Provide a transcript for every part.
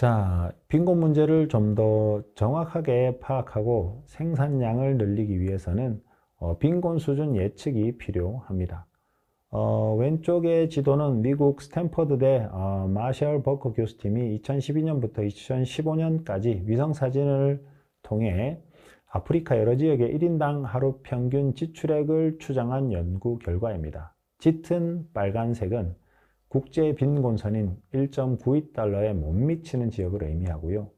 자, 빈곤 문제를 좀 더 정확하게 파악하고 생산량을 늘리기 위해서는 빈곤 수준 예측이 필요합니다. 왼쪽의 지도는 미국 스탠퍼드대 마셜 버커 교수팀이 2012년부터 2015년까지 위성 사진을 통해 아프리카 여러 지역의 1인당 하루 평균 지출액을 추정한 연구 결과입니다. 짙은 빨간색은 국제 빈곤선인 1.92달러에 못 미치는 지역을 의미하고요.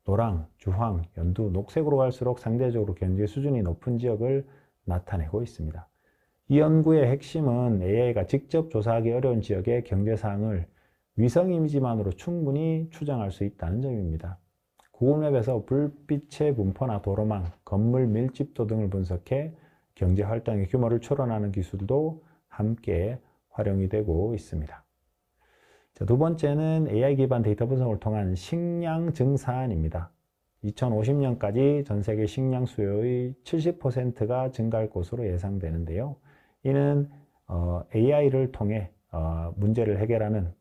노랑, 주황, 연두, 녹색으로 갈수록 상대적으로 경제 수준이 높은 지역을 나타내고 있습니다. 이 연구의 핵심은 AI가 직접 조사하기 어려운 지역의 경제 사항을 위성 이미지만으로 충분히 추정할 수 있다는 점입니다. 구글맵에서 불빛의 분포나 도로망, 건물 밀집도 등을 분석해 경제 활동의 규모를 추론하는 기술도 함께 활용이 되고 있습니다. 자, 두 번째는 AI 기반 데이터 분석을 통한 식량 증산입니다. 2050년까지 전 세계 식량 수요의 70%가 증가할 것으로 예상되는데요. 이는 AI를 통해 문제를 해결하는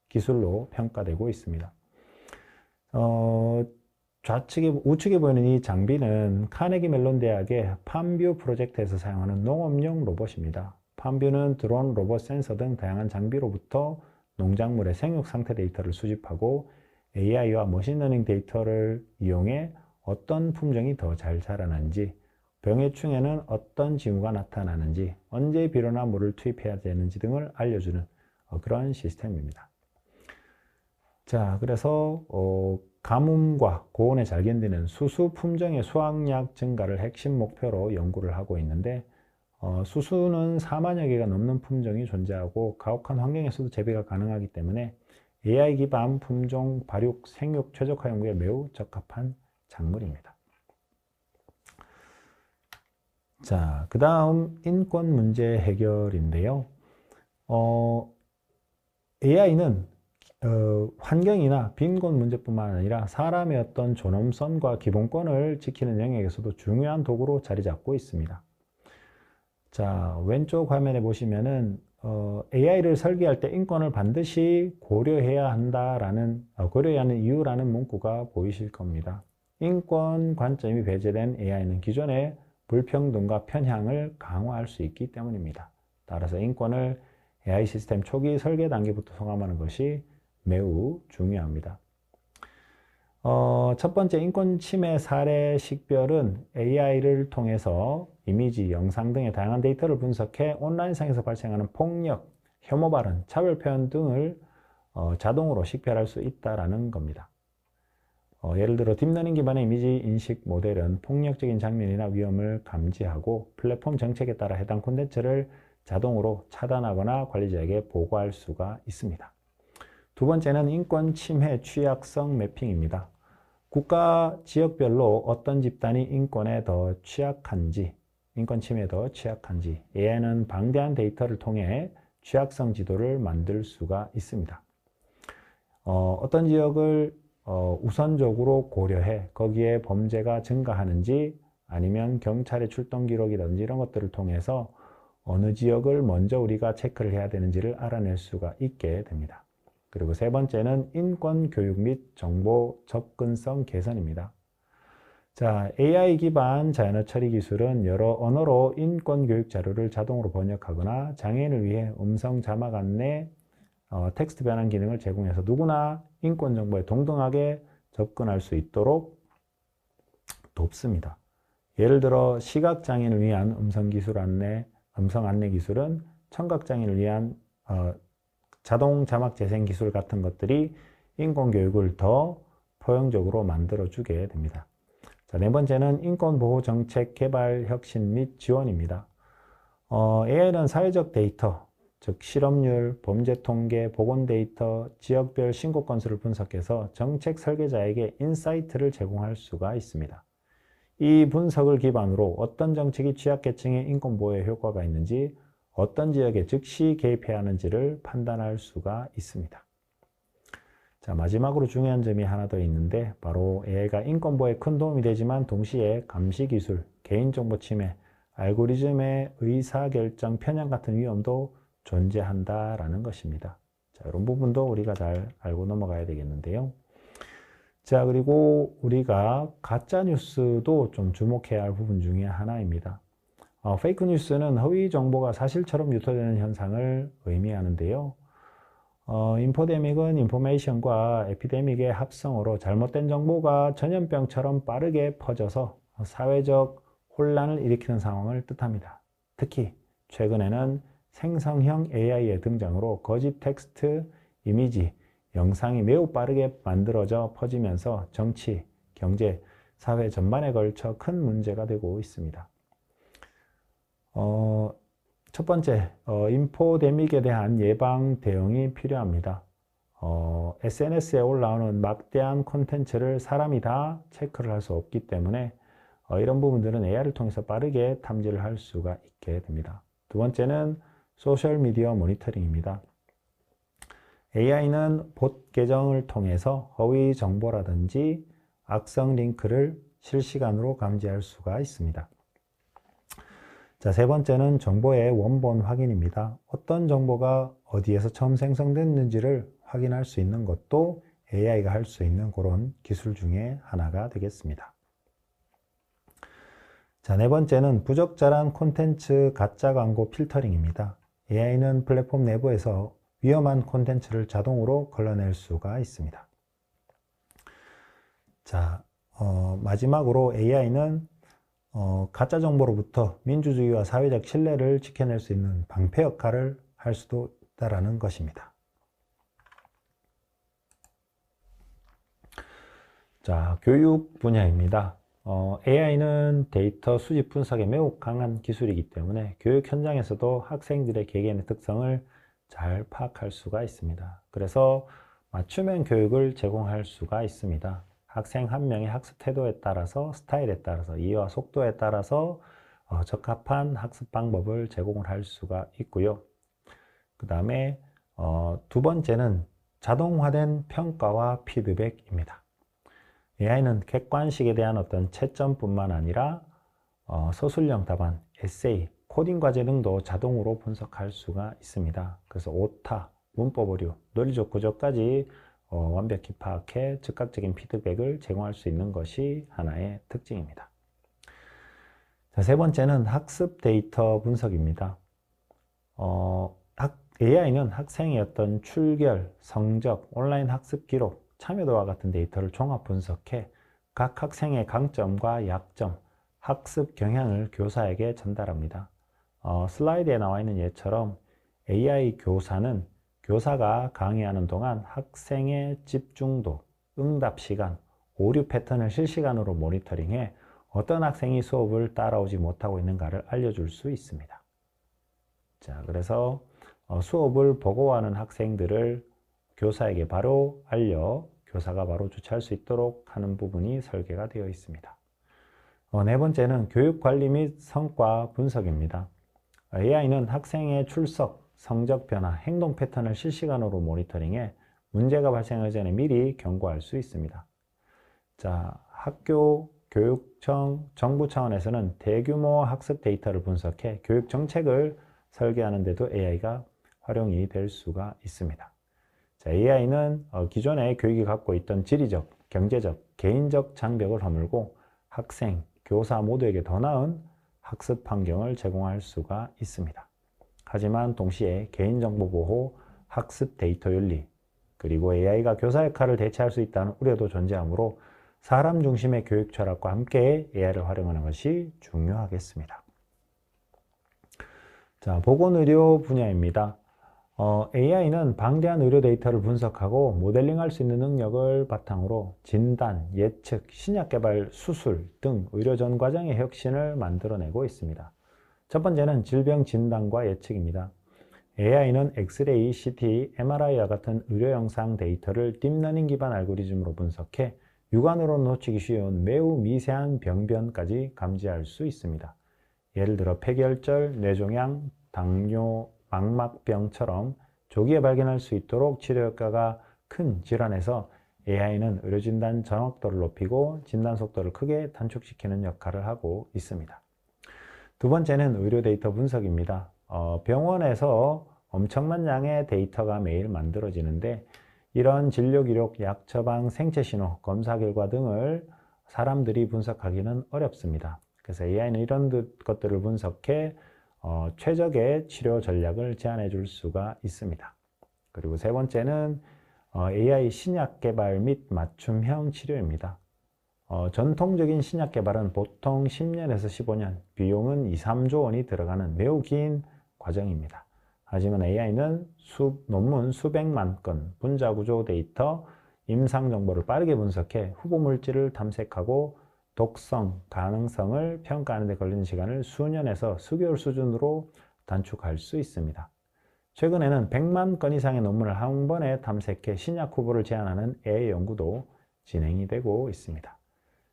기술로 평가되고 있습니다. 우측에 보이는 이 장비는 카네기 멜론 대학의 팜뷰 프로젝트에서 사용하는 농업용 로봇입니다. 팜뷰는 드론, 로봇, 센서 등 다양한 장비로부터 농작물의 생육 상태 데이터를 수집하고 AI와 머신러닝 데이터를 이용해 어떤 품종이 더 잘 자라는지, 병해충에는 어떤 징후가 나타나는지, 언제 비료나 물을 투입해야 되는지 등을 알려주는 그런 시스템입니다. 자, 그래서 가뭄과 고온에 잘 견디는 수수 품종의 수확량 증가를 핵심 목표로 연구를 하고 있는데 수수는 4만여 개가 넘는 품종이 존재하고 가혹한 환경에서도 재배가 가능하기 때문에 AI 기반 품종 발육 생육 최적화 연구에 매우 적합한 작물입니다. 자, 그 다음 인권 문제 해결인데요. AI는 환경이나 빈곤 문제뿐만 아니라 사람의 어떤 존엄성과 기본권을 지키는 영역에서도 중요한 도구로 자리 잡고 있습니다. 자, 왼쪽 화면에 보시면은 AI를 설계할 때 인권을 반드시 고려해야 하는 이유라는 문구가 보이실 겁니다. 인권 관점이 배제된 AI는 기존의 불평등과 편향을 강화할 수 있기 때문입니다. 따라서 인권을 AI 시스템 초기 설계 단계부터 송감하는 것이 매우 중요합니다. 첫 번째 인권 침해 사례 식별은 AI를 통해서 이미지, 영상 등의 다양한 데이터를 분석해 온라인상에서 발생하는 폭력, 혐오 발언, 차별 표현 등을 자동으로 식별할 수 있다는 겁니다. 예를 들어 딥러닝 기반의 이미지 인식 모델은 폭력적인 장면이나 위험을 감지하고 플랫폼 정책에 따라 해당 콘텐츠를 자동으로 차단하거나 관리자에게 보고할 수가 있습니다. 두 번째는 인권 침해 취약성 매핑입니다. 국가 지역별로 어떤 집단이 인권에 더 취약한지, 인권 침해에 더 취약한지 AI는 방대한 데이터를 통해 취약성 지도를 만들 수가 있습니다. 어떤 지역을 우선적으로 고려해 거기에 범죄가 증가하는지 아니면 경찰의 출동 기록이라든지 이런 것들을 통해서 어느 지역을 먼저 우리가 체크를 해야 되는지를 알아낼 수가 있게 됩니다. 그리고 세 번째는 인권 교육 및 정보 접근성 개선입니다. 자, AI 기반 자연어 처리 기술은 여러 언어로 인권 교육 자료를 자동으로 번역하거나 장애인을 위해 음성 자막 안내, 텍스트 변환 기능을 제공해서 누구나 인권 정보에 동등하게 접근할 수 있도록 돕습니다. 예를 들어 시각장애인을 위한 음성 안내 기술은 청각장애인을 위한 자동 자막 재생 기술 같은 것들이 인권 교육을 더 포용적으로 만들어주게 됩니다. 자, 네 번째는 인권 보호 정책 개발 혁신 및 지원입니다. AI는 사회적 데이터, 즉 실업률, 범죄 통계, 보건 데이터, 지역별 신고 건수를 분석해서 정책 설계자에게 인사이트를 제공할 수가 있습니다. 이 분석을 기반으로 어떤 정책이 취약계층의 인권 보호에 효과가 있는지, 어떤 지역에 즉시 개입해야 하는지를 판단할 수가 있습니다. 자, 마지막으로 중요한 점이 하나 더 있는데 바로 AI가 인권 보호에 큰 도움이 되지만 동시에 감시 기술, 개인정보 침해, 알고리즘의 의사결정 편향 같은 위험도 존재한다라는 것입니다. 자, 이런 부분도 우리가 잘 알고 넘어가야 되겠는데요. 자, 그리고 우리가 가짜 뉴스도 좀 주목해야 할 부분 중에 하나입니다. 페이크 뉴스는 허위 정보가 사실처럼 유통되는 현상을 의미하는데요. 인포데믹은 인포메이션과 에피데믹의 합성어로 잘못된 정보가 전염병처럼 빠르게 퍼져서 사회적 혼란을 일으키는 상황을 뜻합니다. 특히 최근에는 생성형 AI의 등장으로 거짓 텍스트, 이미지, 영상이 매우 빠르게 만들어져 퍼지면서 정치, 경제, 사회 전반에 걸쳐 큰 문제가 되고 있습니다. 첫 번째, 인포데믹에 대한 예방 대응이 필요합니다. SNS에 올라오는 막대한 콘텐츠를 사람이 다 체크를 할 수 없기 때문에 이런 부분들은 AI를 통해서 빠르게 탐지를 할 수가 있게 됩니다. 두 번째는 소셜미디어 모니터링입니다. AI는 봇 계정을 통해서 허위 정보라든지 악성 링크를 실시간으로 감지할 수가 있습니다. 자, 세 번째는 정보의 원본 확인입니다. 어떤 정보가 어디에서 처음 생성됐는지를 확인할 수 있는 것도 AI가 할 수 있는 그런 기술 중에 하나가 되겠습니다. 자, 네 번째는 부적절한 콘텐츠 가짜 광고 필터링입니다. AI는 플랫폼 내부에서 위험한 콘텐츠를 자동으로 걸러낼 수가 있습니다. 자, 마지막으로 AI는 가짜 정보로부터 민주주의와 사회적 신뢰를 지켜낼 수 있는 방패 역할을 할 수도 있다는 것입니다. 자, 교육 분야입니다. AI는 데이터 수집 분석에 매우 강한 기술이기 때문에 교육 현장에서도 학생들의 개개인의 특성을 잘 파악할 수가 있습니다. 그래서 맞춤형 교육을 제공할 수가 있습니다. 학생 한 명의 학습 태도에 따라서, 스타일에 따라서, 이해와 속도에 따라서 적합한 학습 방법을 제공을 할 수가 있고요. 그 다음에 두 번째는 자동화된 평가와 피드백입니다. AI는 객관식에 대한 어떤 채점뿐만 아니라 서술형 답안, 에세이, 코딩 과제 등도 자동으로 분석할 수가 있습니다. 그래서 오타, 문법 오류, 논리적 구조까지 완벽히 파악해 즉각적인 피드백을 제공할 수 있는 것이 하나의 특징입니다. 자, 세 번째는 학습 데이터 분석입니다. AI는 학생의 어떤 출결, 성적, 온라인 학습 기록, 참여도와 같은 데이터를 종합 분석해 각 학생의 강점과 약점, 학습 경향을 교사에게 전달합니다. 슬라이드에 나와 있는 예처럼 AI 교사는 교사가 강의하는 동안 학생의 집중도, 응답 시간, 오류 패턴을 실시간으로 모니터링해 어떤 학생이 수업을 따라오지 못하고 있는가를 알려줄 수 있습니다. 자, 그래서 수업을 보고하는 학생들을 교사에게 바로 알려 교사가 바로 조치할 수 있도록 하는 부분이 설계가 되어 있습니다. 네 번째는 교육관리 및 성과 분석입니다. AI는 학생의 출석, 성적 변화, 행동 패턴을 실시간으로 모니터링해 문제가 발생하기 전에 미리 경고할 수 있습니다. 자, 학교, 교육청, 정부 차원에서는 대규모 학습 데이터를 분석해 교육 정책을 설계하는 데도 AI가 활용이 될 수가 있습니다. 자, AI는 기존의 교육이 갖고 있던 지리적, 경제적, 개인적 장벽을 허물고 학생, 교사 모두에게 더 나은 학습 환경을 제공할 수가 있습니다. 하지만 동시에 개인정보 보호, 학습 데이터 윤리, 그리고 AI가 교사 역할을 대체할 수 있다는 우려도 존재하므로 사람 중심의 교육 철학과 함께 AI를 활용하는 것이 중요하겠습니다. 자, 보건의료 분야입니다. AI는 방대한 의료 데이터를 분석하고 모델링할 수 있는 능력을 바탕으로 진단, 예측, 신약 개발, 수술 등 의료 전 과정의 혁신을 만들어내고 있습니다. 첫 번째는 질병 진단과 예측입니다. AI는 엑스레이, CT, MRI와 같은 의료 영상 데이터를 딥러닝 기반 알고리즘으로 분석해 육안으로 놓치기 쉬운 매우 미세한 병변까지 감지할 수 있습니다. 예를 들어 폐결절, 뇌종양, 당뇨, 망막병처럼 조기에 발견할 수 있도록 치료 효과가 큰 질환에서 AI는 의료진단 정확도를 높이고 진단 속도를 크게 단축시키는 역할을 하고 있습니다. 두 번째는 의료 데이터 분석입니다. 병원에서 엄청난 양의 데이터가 매일 만들어지는데 이런 진료 기록, 약 처방, 생체 신호, 검사 결과 등을 사람들이 분석하기는 어렵습니다. 그래서 AI는 이런 것들을 분석해 최적의 치료 전략을 제안해 줄 수가 있습니다. 그리고 세 번째는 AI 신약 개발 및 맞춤형 치료입니다. 전통적인 신약 개발은 보통 10년에서 15년, 비용은 2, 3조 원이 들어가는 매우 긴 과정입니다. 하지만 AI는 논문 수백만 건, 분자구조 데이터, 임상 정보를 빠르게 분석해 후보 물질을 탐색하고 독성, 가능성을 평가하는 데 걸리는 시간을 수년에서 수개월 수준으로 단축할 수 있습니다. 최근에는 100만 건 이상의 논문을 한 번에 탐색해 신약 후보를 제안하는 AI 연구도 진행이 되고 있습니다.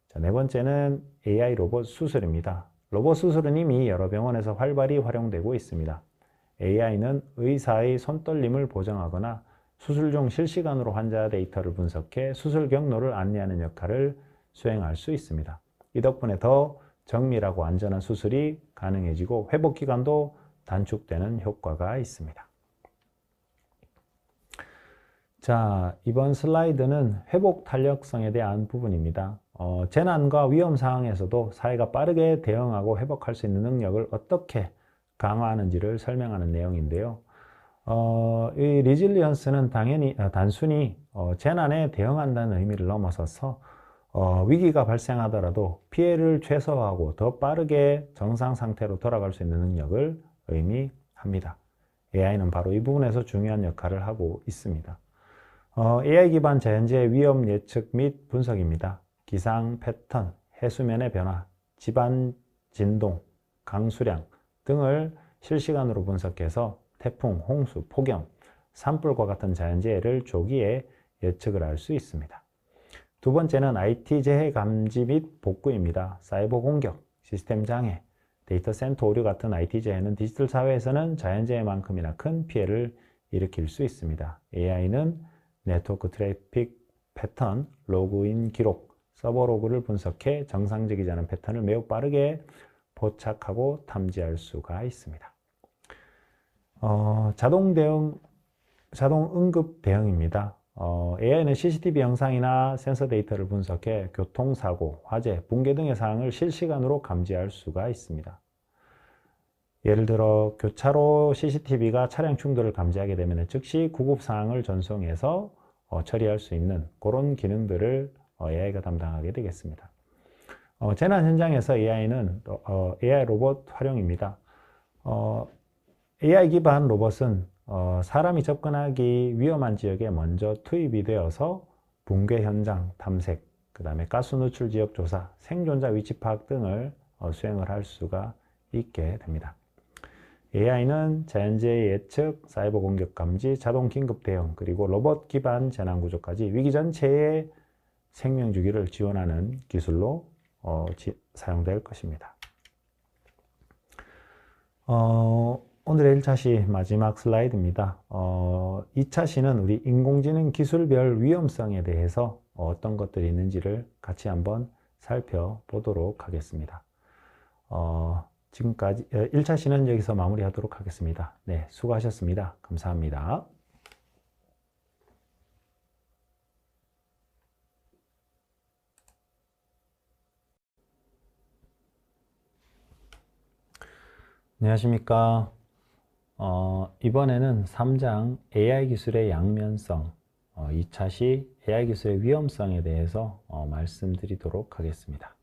자, 네 번째는 AI 로봇 수술입니다. 로봇 수술은 이미 여러 병원에서 활발히 활용되고 있습니다. AI는 의사의 손떨림을 보정하거나 수술 중 실시간으로 환자 데이터를 분석해 수술 경로를 안내하는 역할을 수행할 수 있습니다. 이 덕분에 더 정밀하고 안전한 수술이 가능해지고 회복 기간도 단축되는 효과가 있습니다. 자, 이번 슬라이드는 회복 탄력성에 대한 부분입니다. 재난과 위험 상황에서도 사회가 빠르게 대응하고 회복할 수 있는 능력을 어떻게 강화하는지를 설명하는 내용인데요. 이 리질리언스는 단순히 재난에 대응한다는 의미를 넘어서서 위기가 발생하더라도 피해를 최소화하고 더 빠르게 정상 상태로 돌아갈 수 있는 능력을 의미합니다. AI는 바로 이 부분에서 중요한 역할을 하고 있습니다. AI 기반 자연재해 위험 예측 및 분석입니다. 기상 패턴, 해수면의 변화, 지반 진동, 강수량 등을 실시간으로 분석해서 태풍, 홍수, 폭염, 산불과 같은 자연재해를 조기에 예측을 할 수 있습니다. 두 번째는 IT 재해 감지 및 복구입니다. 사이버 공격, 시스템 장애, 데이터 센터 오류 같은 IT 재해는 디지털 사회에서는 자연재해만큼이나 큰 피해를 일으킬 수 있습니다. AI는 네트워크 트래픽 패턴, 로그인 기록, 서버 로그를 분석해 정상적이지 않은 패턴을 매우 빠르게 포착하고 탐지할 수가 있습니다. 자동 응급 대응입니다. AI는 CCTV 영상이나 센서 데이터를 분석해 교통사고, 화재, 붕괴 등의 사항을 실시간으로 감지할 수가 있습니다. 예를 들어 교차로 CCTV가 차량 충돌을 감지하게 되면 즉시 구급 사항을 전송해서 처리할 수 있는 그런 기능들을 AI가 담당하게 되겠습니다. 재난 현장에서 AI는 AI 로봇 활용입니다. AI 기반 로봇은 사람이 접근하기 위험한 지역에 먼저 투입이 되어서 붕괴 현장 탐색, 그 다음에 가스 누출 지역 조사, 생존자 위치 파악 등을 수행을 할 수가 있게 됩니다. AI는 자연재해 예측, 사이버 공격 감지, 자동 긴급 대응, 그리고 로봇 기반 재난 구조까지 위기 전체의 생명 주기를 지원하는 기술로 사용될 것입니다. 오늘의 1차시 마지막 슬라이드입니다. 2차시는 우리 인공지능 기술별 위험성에 대해서 어떤 것들이 있는지를 같이 한번 살펴보도록 하겠습니다. 지금까지 1차시는 여기서 마무리하도록 하겠습니다. 네, 수고하셨습니다. 감사합니다. 안녕하십니까. 이번에는 3장 AI 기술의 양면성, 2차시 AI 기술의 위험성에 대해서 말씀드리도록 하겠습니다.